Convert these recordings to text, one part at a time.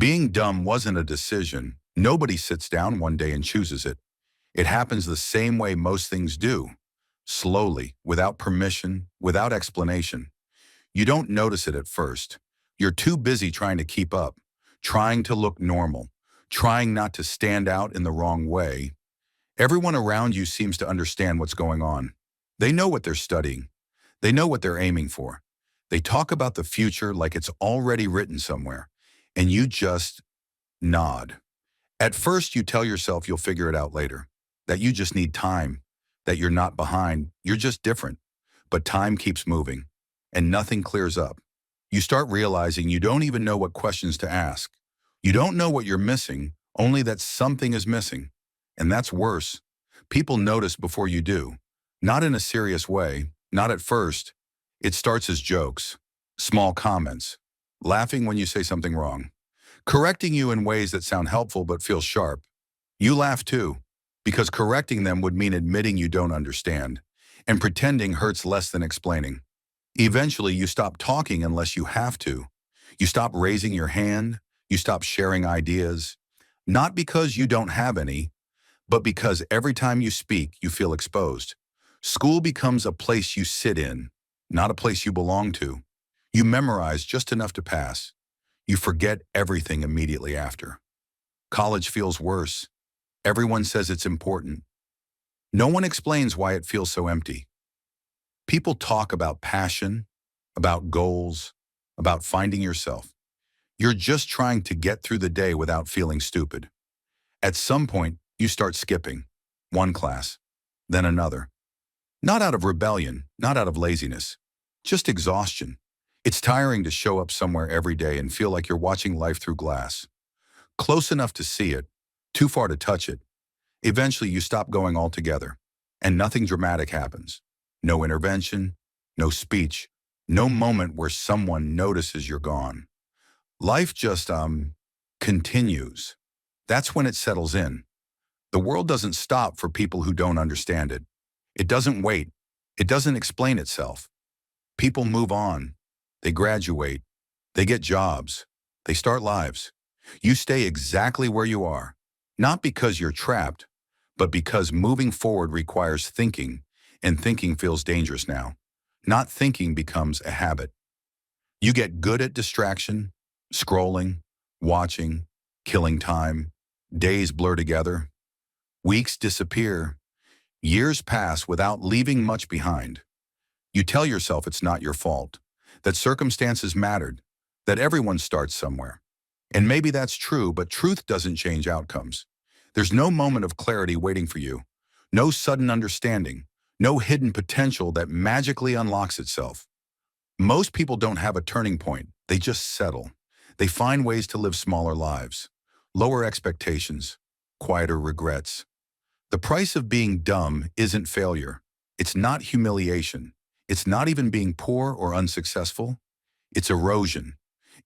Being dumb wasn't a decision. Nobody sits down one day and chooses it. It happens the same way most things do. Slowly, without permission, without explanation. You don't notice it at first. You're too busy trying to keep up, trying to look normal, trying not to stand out in the wrong way. Everyone around you seems to understand what's going on. They know what they're studying. They know what they're aiming for. They talk about the future like it's already written somewhere, and you just nod. At first, you tell yourself you'll figure it out later, that you just need time, that you're not behind, you're just different. But time keeps moving, and nothing clears up. You start realizing you don't even know what questions to ask. You don't know what you're missing, only that something is missing. And that's worse. People notice before you do. Not in a serious way, not at first. It starts as jokes, small comments, laughing when you say something wrong, correcting you in ways that sound helpful but feel sharp. You laugh too, because correcting them would mean admitting you don't understand, and pretending hurts less than explaining. Eventually, you stop talking unless you have to. You stop raising your hand, you stop sharing ideas, not because you don't have any, but because every time you speak, you feel exposed. School becomes a place you sit in, not a place you belong to. You memorize just enough to pass. You forget everything immediately after. College feels worse. Everyone says it's important. No one explains why it feels so empty. People talk about passion, about goals, about finding yourself. You're just trying to get through the day without feeling stupid. At some point, you start skipping. One class, then another. Not out of rebellion, not out of laziness, just exhaustion. It's tiring to show up somewhere every day and feel like you're watching life through glass. Close enough to see it, too far to touch it. Eventually, you stop going altogether, and nothing dramatic happens. No intervention, no speech, no moment where someone notices you're gone. Life just, continues. That's when it settles in. The world doesn't stop for people who don't understand it. It doesn't wait. It doesn't explain itself. People move on. They graduate. They get jobs. They start lives. You stay exactly where you are, not because you're trapped, but because moving forward requires thinking, and thinking feels dangerous now. Not thinking becomes a habit. You get good at distraction, scrolling, watching, killing time. Days blur together. Weeks disappear. Years pass without leaving much behind. You tell yourself it's not your fault, that circumstances mattered, that everyone starts somewhere. And maybe that's true, but truth doesn't change outcomes. There's no moment of clarity waiting for you, no sudden understanding, no hidden potential that magically unlocks itself. Most people don't have a turning point, they just settle. They find ways to live smaller lives, lower expectations, quieter regrets. The price of being dumb isn't failure. It's not humiliation. It's not even being poor or unsuccessful. It's erosion.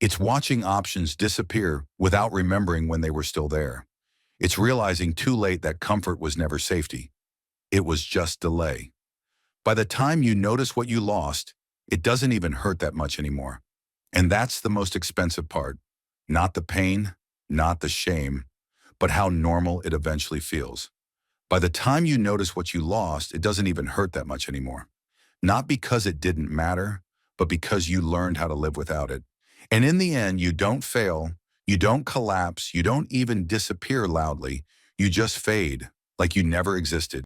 It's watching options disappear without remembering when they were still there. It's realizing too late that comfort was never safety. It was just delay. By the time you notice what you lost, it doesn't even hurt that much anymore. And that's the most expensive part. Not the pain, not the shame, but how normal it eventually feels. By the time you notice what you lost, it doesn't even hurt that much anymore. Not because it didn't matter, but because you learned how to live without it. And in the end, you don't fail, you don't collapse, you don't even disappear loudly. You just fade, like you never existed.